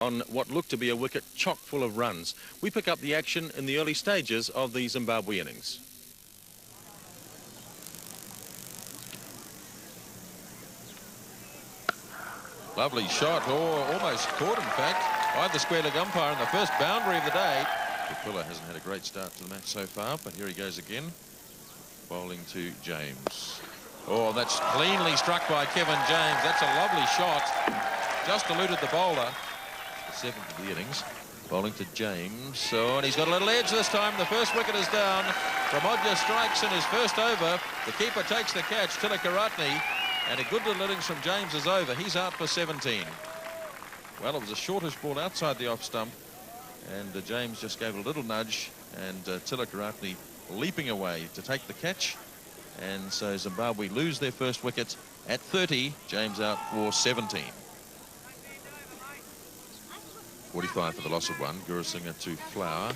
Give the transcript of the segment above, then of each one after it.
on what looked to be a wicket chock full of runs. We pick up the action in the early stages of the Zimbabwe innings. Lovely shot, or almost caught in fact, by the square leg umpire in the first boundary of the day. Kapila hasn't had a great start to the match so far, but here he goes again. Bowling to James. Oh, that's cleanly struck by Kevin James. That's a lovely shot. Just eluded the bowler. The seventh of the innings. Bowling to James. Oh, and he's got a little edge this time. The first wicket is down. Pramodya strikes in his first over. The keeper takes the catch, Tilakaratne. And a good little innings from James is over. He's out for 17. Well, it was a shortish ball outside the off stump. And James just gave it a little nudge. And Tilakaratne leaping away to take the catch. And so Zimbabwe lose their first wicket at 30. James out for 17. 45 for the loss of one. Gurusingha to Flower.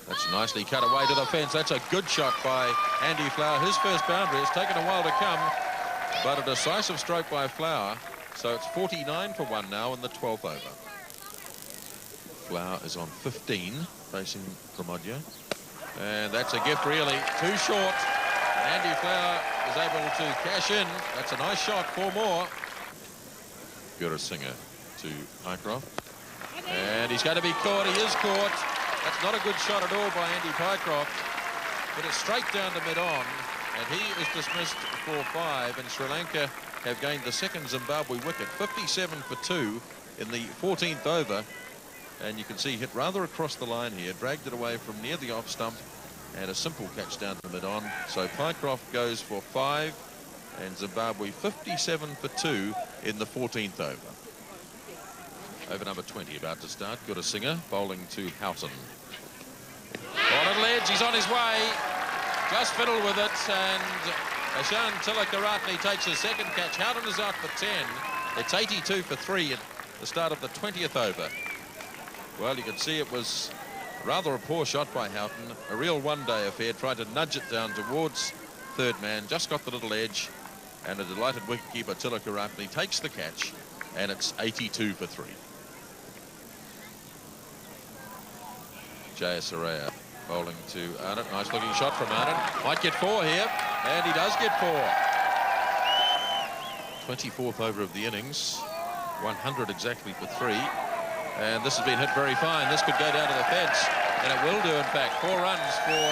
That's nicely cut away to the fence. That's a good shot by Andy Flower. His first boundary. It's taken a while to come, but a decisive stroke by Flower. So it's 49 for one now in the 12th over. Flower is on 15, facing Pramodya. And that's a gift, really. Too short. Andy Flower is able to cash in. That's a nice shot. 4 more. Gurusingha to Pycroft. And he's going to be caught. He is caught. That's not a good shot at all by Andy Pycroft. But it's straight down to mid-on. And he is dismissed for 5. And Sri Lanka have gained the second Zimbabwe wicket. 57 for 2 in the 14th over. And you can see hit rather across the line here. Dragged it away from near the off stump. And a simple catch down to mid-on. So Pycroft goes for 5. And Zimbabwe 57 for 2 in the 14th over. Over number 20 about to start. Gurusingha bowling to Houghton. On a ledge, he's on his way. Just fiddled with it, and Ashan Tilakaratne takes his second catch. Houghton is out for 10. It's 82 for 3 at the start of the 20th over. Well, you can see it was rather a poor shot by Houghton. A real one-day affair. Tried to nudge it down towards third man. Just got the little edge, and a delighted wicketkeeper Tilakaratne takes the catch, and it's 82 for 3. Jayasuriya bowling to Arnott. Nice looking shot from Arnott. Might get 4 here, and he does get 4. 24th over of the innings. 100 exactly for 3. And this has been hit very fine. This could go down to the fence, and it will do, in fact. 4 runs for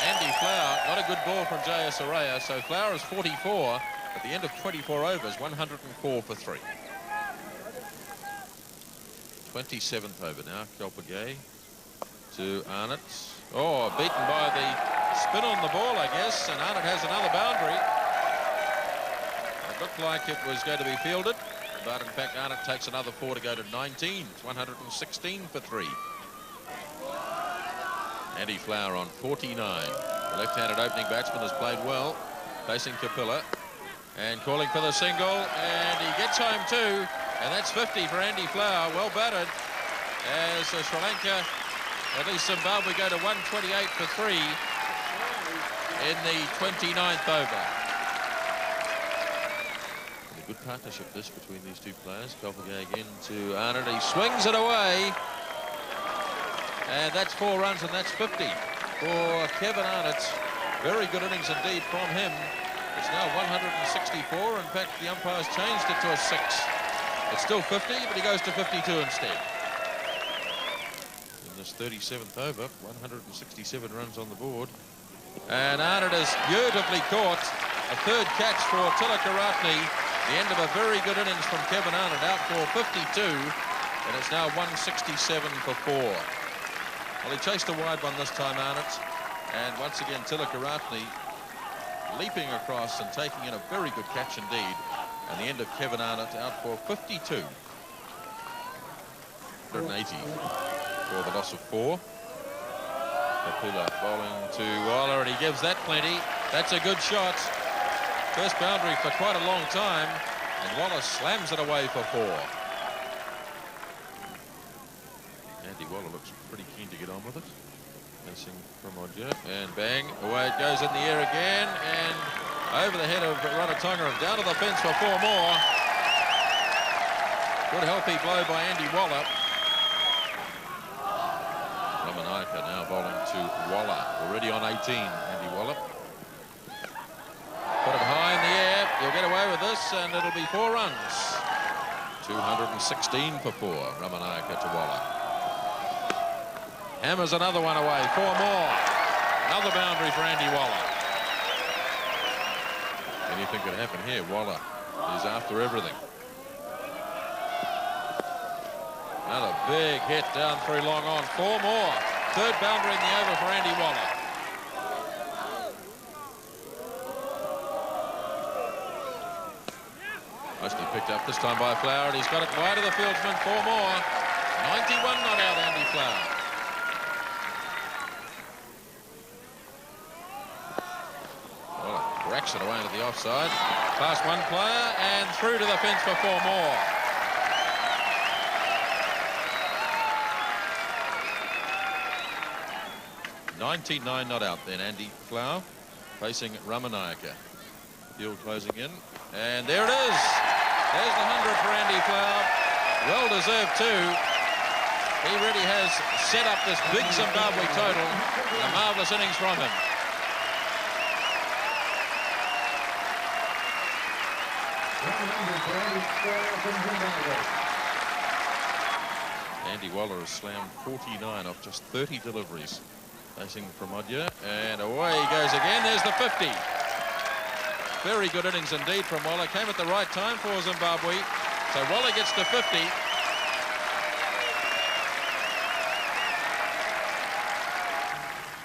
Andy Flower. Not a good ball from Jayasuriya. So Flower is 44 at the end of 24 overs. 104 for 3. 27th over now. Kelpagay to Arnott. Oh, beaten by the spin on the ball, I guess, and Arnott has another boundary. It looked like it was going to be fielded, but in fact Arnott takes another 4 to go to 19. It's 116 for 3. Andy Flower on 49. The left-handed opening batsman has played well, facing Kapila, and calling for the single, and he gets home too, and that's 50 for Andy Flower. Well batted as Sri Lanka, at least Zimbabwe, go to 128 for 3 in the 29th over. And a good partnership this between these two players. Kelpagay again to Arnott. He swings it away. And that's 4 runs, and that's 50 for Kevin Arnott. Very good innings indeed from him. It's now 164. In fact, the umpires changed it to a 6. It's still 50, but he goes to 52 instead. This 37th over, 167 runs on the board. And Arnott is beautifully caught. A third catch for Tilakaratne. The end of a very good innings from Kevin Arnott, out for 52. And it's now 167 for 4. Well, he chased a wide one this time, Arnott. And once again, Tilakaratne leaping across and taking in a very good catch indeed. And the end of Kevin Arnott out for 52. 180. For the loss of 4. Kapila bowling to Waller, and he gives that plenty. That's a good shot. First boundary for quite a long time, and Waller slams it away for 4. Andy Waller looks pretty keen to get on with it. Missing from Pramodya, and bang, away it goes in the air again, and over the head of Ranatunga, and down to the fence for 4 more. Good healthy blow by Andy Waller. Ramanayake now bowling to Waller. Already on 18, Andy Waller. Put it high in the air. He'll get away with this, and it'll be 4 runs. 216 for 4, Ramanayake to Waller. Hammers another one away, 4 more. Another boundary for Andy Waller. Anything could happen here. Waller is after everything. Another big hit down through long on, 4 more. 3rd boundary in the over for Andy Waller. Mostly picked up this time by Flower, and he's got it wide of the fieldsman, 4 more. 91 not out, Andy Flower. Well, racks it away into the offside. Class 1 player, and through to the fence for 4 more. .99 not out then, Andy Flower facing Ramanayake. Field closing in, and there it is. There's the 100 for Andy Flower. Well deserved too. He really has set up this big Zimbabwe total. A marvellous innings from him. Andy Waller has slammed 49 off just 30 deliveries. Facing Pramodya, and away he goes again. There's the 50. Very good innings indeed from Waller. Came at the right time for Zimbabwe. So Waller gets to 50.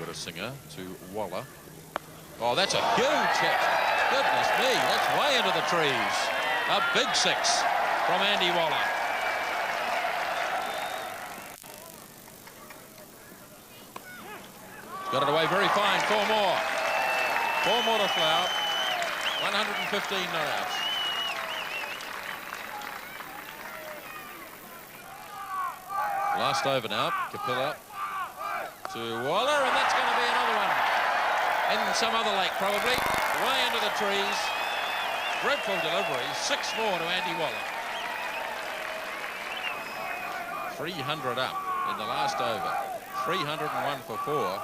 Widdisinger to Waller. Oh, that's a huge hit. Goodness me, that's way into the trees. A big 6 from Andy Waller. Got it away very fine. 4 more. 4 more to Flower. 115 not out. Last over now. Kapila to Waller, and that's going to be another one. In some other lake, probably. Way into the trees. Dreadful delivery. 6 more to Andy Waller. 300 up in the last over. 301 for 4.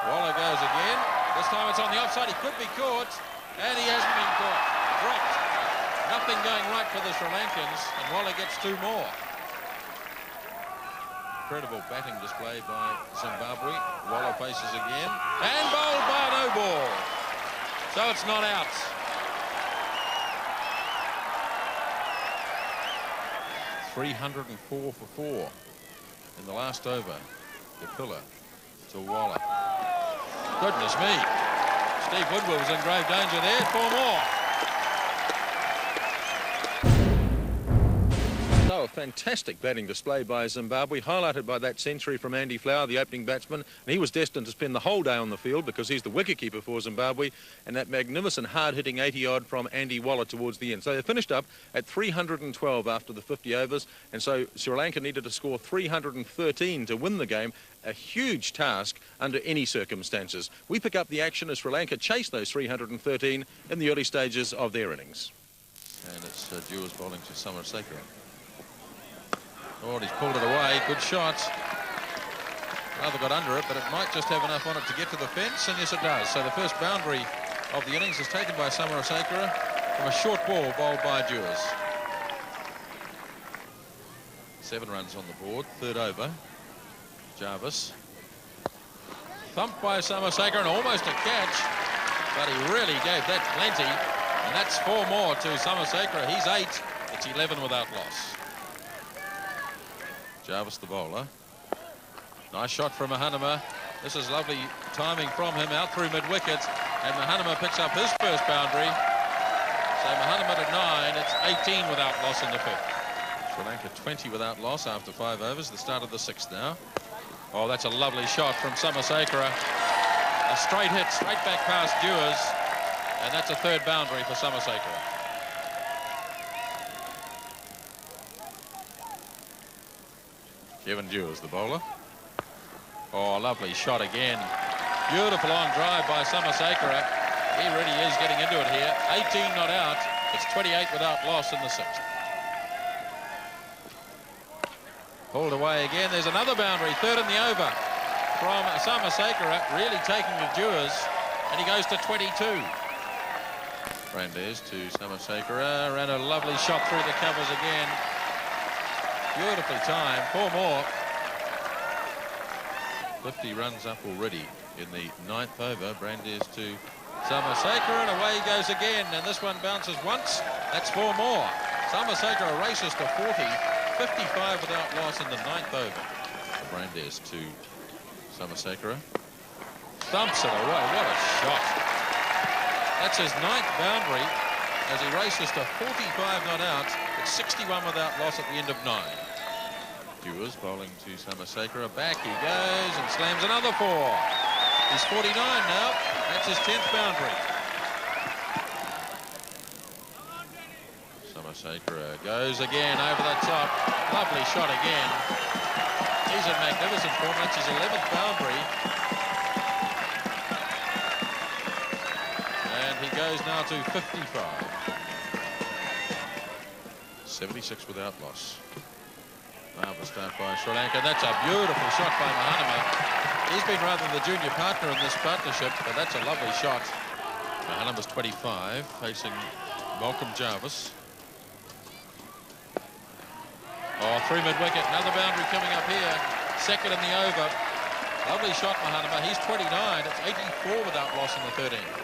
Waller goes again. This time it's on the offside. He could be caught, and he hasn't been caught. Dropped. Nothing going right for the Sri Lankans, and Waller gets 2 more. Incredible batting display by Zimbabwe. Waller faces again, and bowled by no ball. So it's not out. .304 for 4 in the last over. Kapila to Waller. Goodness me. Steve Woodward was in grave danger there. 4 more. So a fantastic batting display by Zimbabwe, highlighted by that century from Andy Flower, the opening batsman. And he was destined to spend the whole day on the field because he's the wicketkeeper for Zimbabwe. And that magnificent hard-hitting 80-odd from Andy Waller towards the end. So they finished up at 312 after the 50 overs. And so Sri Lanka needed to score 313 to win the game. A huge task under any circumstances. We pick up the action as Sri Lanka chase those 313 in the early stages of their innings. And it's Dewars bowling to Samasekera. Oh, he's pulled it away. Good shot. Rather got under it, but it might just have enough on it to get to the fence, and yes, it does. So the first boundary of the innings is taken by Samasekera from a short ball bowled by Dewars. 7 runs on the board. 3rd over. Jarvis. Thumped by Samasekera, and almost a catch, but he really gave that plenty, and that's 4 more to Samasekera. He's 8. It's 11 without loss. Jarvis the bowler. Nice shot from Mahanama. This is lovely timing from him out through mid-wicket, and Mahanama picks up his first boundary. So Mahanama to 9. It's 18 without loss in the 5th. Sri Lanka 20 without loss after 5 overs. The start of the 6th now. Oh, that's a lovely shot from Samasekera. A straight hit, straight back past Dewars, and that's a 3rd boundary for Samasekera. Kevin Dewars, the bowler. Oh, lovely shot again. Beautiful on drive by Samasekera. He really is getting into it here. 18 not out. It's 28 without loss in the 6th. Pulled away again. There's another boundary. Third in the over from Samasekara, really taking the Dewars, and he goes to 22. Brandes to Samasekara, ran a lovely shot through the covers again. Beautifully timed. 4 more. 50 runs up already in the 9th over. Brandes to Samasekara, and away he goes again, and this one bounces once. That's 4 more. Samasekara races to 40. 55 without loss in the 9th over. Brandes to Samasekara. Thumps it away. What a shot. That's his 9th boundary as he races to 45 not out. It's 61 without loss at the end of 9. Dewars bowling to Samasekara. Back he goes and slams another 4. He's 49 now. That's his 10th boundary. Samasekara goes again over the top. Lovely shot again. He's in magnificent form. That's his 11th boundary. And he goes now to 55. 76 without loss. Marvellous start by Sri Lanka. That's a beautiful shot by Mahanama. He's been rather the junior partner in this partnership, but that's a lovely shot. Mahanama's 25, facing Malcolm Jarvis. Oh, through mid-wicket. Another boundary coming up here. Second in the over. Lovely shot, Mahanama. He's 29. It's 84 without loss in the 13th.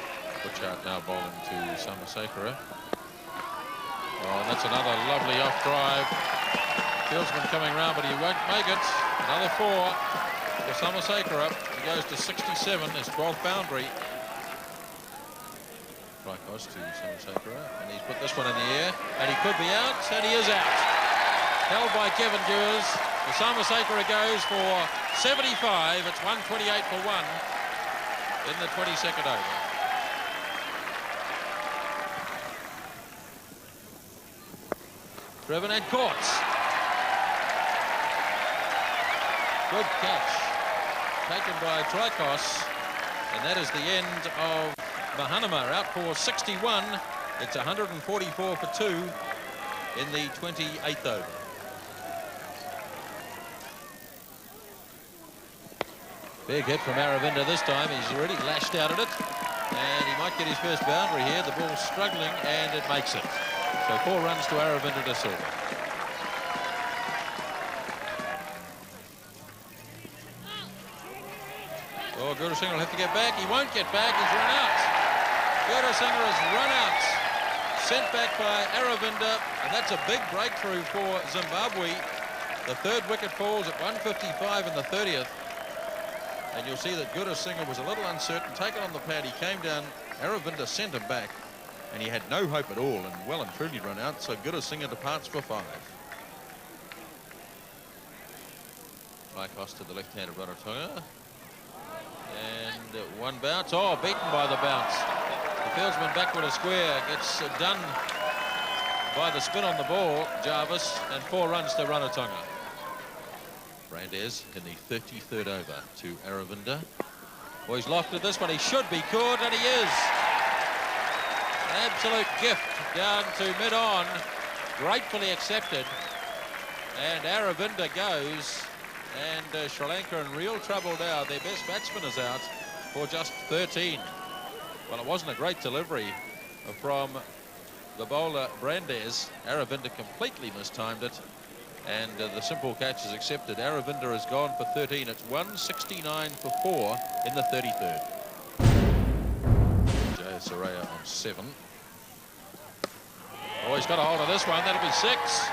Butchart now bowling to Samasekara. Oh, that's another lovely off drive. Fieldsman coming round, but he won't make it. Another 4 for Samasekara. He goes to 67, his 12th boundary. Frykos to Samasekara, and he's put this one in the air, and he could be out, and he is out. Held by Kevin Dewars. The Samasekara goes for 75. It's 128 for 1 in the 22nd over. Driven and caught. Good catch taken by Frykos, and that is the end of Mahanama, out for 61. It's 144 for 2 in the 28th over. Big hit from Aravinda this time. He's already lashed out at it, and he might get his first boundary here. The ball's struggling, and it makes it. So 4 runs to Aravinda de Silva. Oh, Gurusingh will have to get back. He won't get back. He's run out. Gurusingh has run out. Sent back by Aravinda, and that's a big breakthrough for Zimbabwe. The 3rd wicket falls at 155 in the 30th. And you'll see that Gurusingh was a little uncertain, taken on the pad. He came down. Aravinda sent him back, and he had no hope at all, and well and truly run out. So Gurusingh departs for 5. Frykos to the left-handed Ranatunga. And 1 bounce. Oh, beaten by the bounce. The fieldsman backward a square. Gets done by the spin on the ball, Jarvis, and 4 runs to Ranatunga. Brandes in the 33rd over to Aravinda. Well, he's lofted this one. He should be caught, and he is. An absolute gift down to mid-on. Gratefully accepted. And Aravinda goes. And Sri Lanka in real trouble now. Their best batsman is out for just 13. Well, it wasn't a great delivery from the bowler Brandes. Aravinda completely mistimed it. And the simple catch is accepted. Aravinda has gone for 13. It's 169 for 4 in the 33rd. Jayasuriya on 7. Oh, he's got a hold of this one. That'll be 6.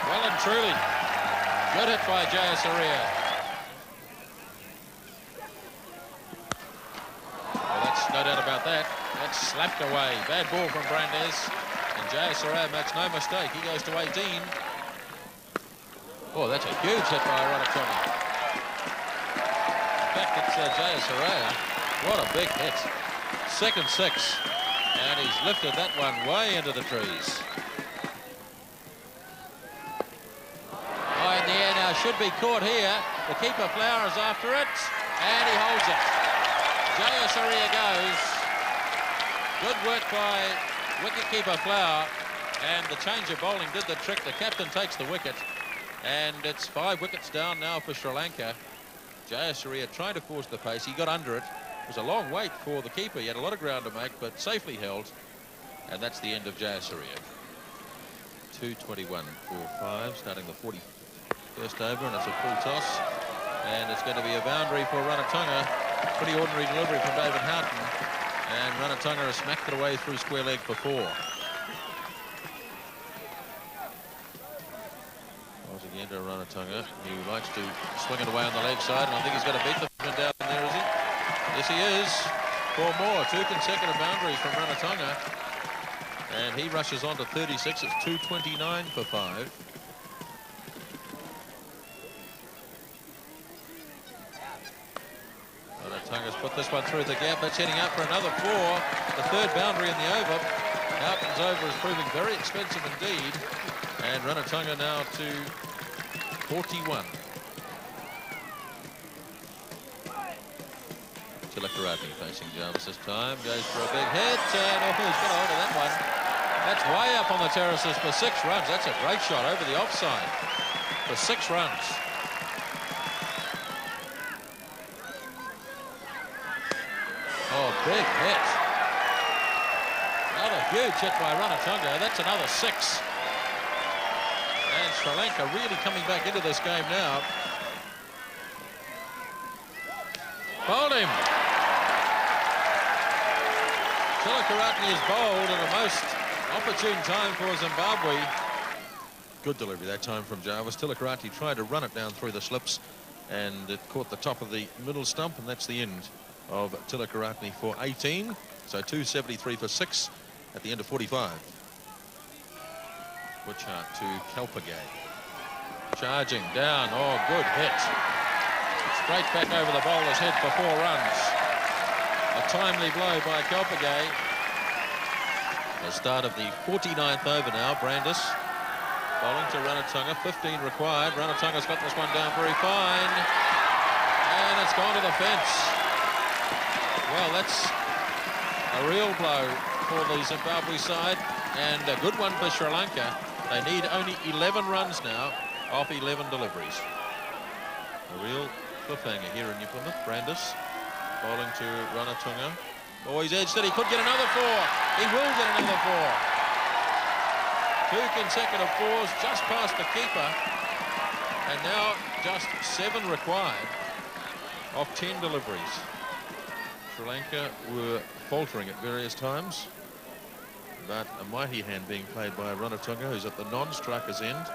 Well and truly. Good hit by Jayasuriya. Well, that's no doubt about that. That's slapped away. Bad ball from Brandes. And Jayasuriya makes no mistake. He goes to 18. Oh, that's a huge hit by Ranatunga. In fact, it's Jayasuriya. What a big hit. Second 6. And he's lifted that one way into the trees. In the air now, should be caught here. The keeper Flower is after it, and he holds it. Jayasuriya goes. Good work by wicketkeeper Flower. And the change of bowling did the trick. The captain takes the wicket. And it's 5 wickets down now for Sri Lanka. Jayasuriya tried to force the pace. He got under it. It was a long wait for the keeper. He had a lot of ground to make, but safely held. And that's the end of Jayasuriya. 2:21 for 5, starting the 41st over, and it's a full toss. And it's going to be a boundary for Ranatunga. Pretty ordinary delivery from David Houghton. And Ranatunga has smacked it away through square leg for 4. Once again to Ranatunga. He likes to swing it away on the leg side, and I think he's going to beat the man down there, is he? Yes, he is. 4 more. 2 consecutive boundaries from Ranatunga. And he rushes on to 36. It's 2:29 for 5. Ranatunga's put this one through the gap. That's heading out for another 4. The 3rd boundary in the over. Houghton's over is proving very expensive indeed. And Ranatunga now to 41. Tilakaratne facing Jarvis this time. Goes for a big hit. And oh, he's got a hold of that one. That's way up on the terraces for 6 runs. That's a great shot over the offside for 6 runs. Oh, big hit. Another huge hit by Ranatunga. That's another 6. And Sri Lanka really coming back into this game now. Bowled him. Tilakaratne is bowled at a most opportune time for Zimbabwe. Good delivery that time from Jarvis. Tilakaratne tried to run it down through the slips, and it caught the top of the middle stump, and that's the end of Tilakaratne for 18. So 273 for 6 at the end of 45. Butchart to Kalpagay. Charging down. Oh, good hit. Straight back over the bowler's head for 4 runs. A timely blow by Kalpagay. The start of the 49th over now. Brandis bowling to Ranatunga. 15 required. Ranatunga's got this one down very fine. And it's gone to the fence. Well, that's a real blow for the Zimbabwe side. And a good one for Sri Lanka. They need only 11 runs now off 11 deliveries. A real cliffhanger here in New Plymouth. Brandis bowling to Ranatunga. Oh, he's edged it. He could get another 4. He will get another 4. 2 consecutive 4s just past the keeper. And now just 7 required off 10 deliveries. Sri Lanka were faltering at various times, but a mighty hand being played by Ranatunga, who's at the non-striker's end.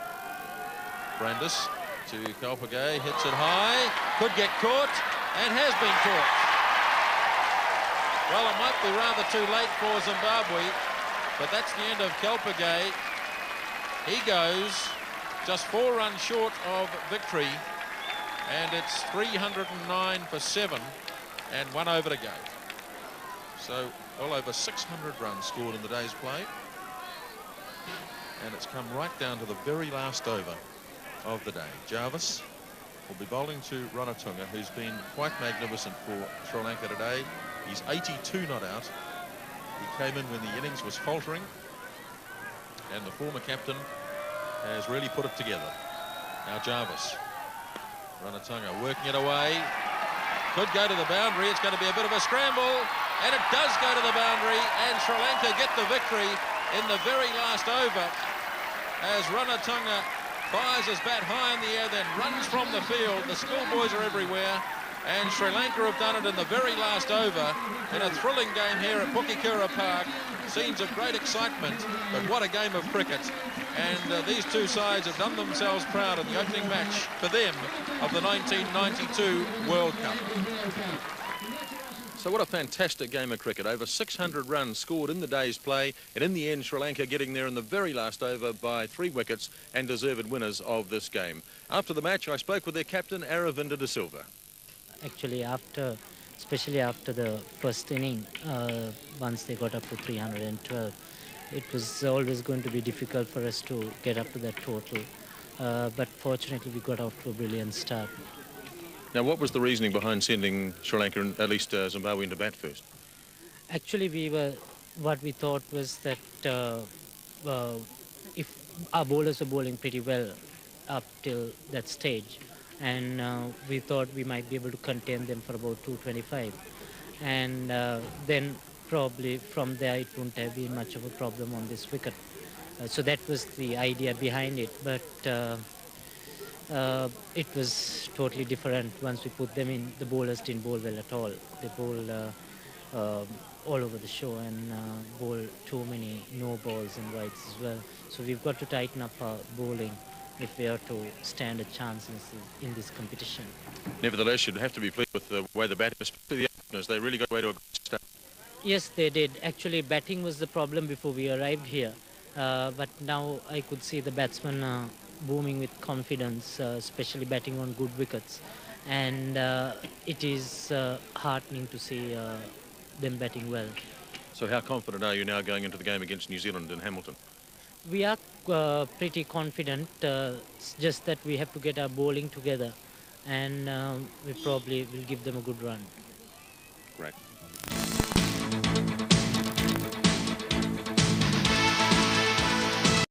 Brandis to Kalpagay, hits it high, could get caught, and has been caught. Well, it might be rather too late for Zimbabwe, but that's the end of Kalpagay. He goes just 4 runs short of victory, and it's 309 for 7, and 1 over to go. So well over 600 runs scored in the day's play, and it's come right down to the very last over of the day. Jarvis will be bowling to Ranatunga, who's been quite magnificent for Sri Lanka today. He's 82 not out. He came in when the innings was faltering, and the former captain has really put it together. Now Jarvis. Ranatunga working it away. Could go to the boundary. It's going to be a bit of a scramble, and it does go to the boundary, and Sri Lanka get the victory in the very last over as Ranatunga fires his bat high in the air, then runs from the field. The schoolboys are everywhere, and Sri Lanka have done it in the very last over in a thrilling game here at Pukekura Park. Scenes of great excitement, but what a game of cricket. And these two sides have done themselves proud in the opening match for them of the 1992 World Cup. So what a fantastic game of cricket. Over 600 runs scored in the day's play, and in the end Sri Lanka getting there in the very last over by 3 wickets and deserved winners of this game. After the match I spoke with their captain Aravinda De Silva. Actually especially after the first inning, once they got up to 312, it was always going to be difficult for us to get up to that total. But fortunately we got off to a brilliant start. Now, what was the reasoning behind sending Sri Lanka, and at least Zimbabwe, into bat first? Actually, what we thought was that if our bowlers were bowling pretty well up till that stage, and we thought we might be able to contain them for about 225, and then probably from there it wouldn't have been much of a problem on this wicket. So that was the idea behind it, but it was totally different once we put them in. The bowlers didn't bowl well at all. They bowled all over the show and bowled too many no balls and wides as well. So we've got to tighten up our bowling if we are to stand a chance in this competition. Nevertheless, you'd have to be pleased with the way the batting, especially the openers, they really got away to a good start. Yes, they did. Actually, batting was the problem before we arrived here. But now I could see the batsmen booming with confidence, especially batting on good wickets. And it is heartening to see them batting well. So how confident are you now going into the game against New Zealand in Hamilton? We are pretty confident. It's just that we have to get our bowling together, and we probably will give them a good run. Great.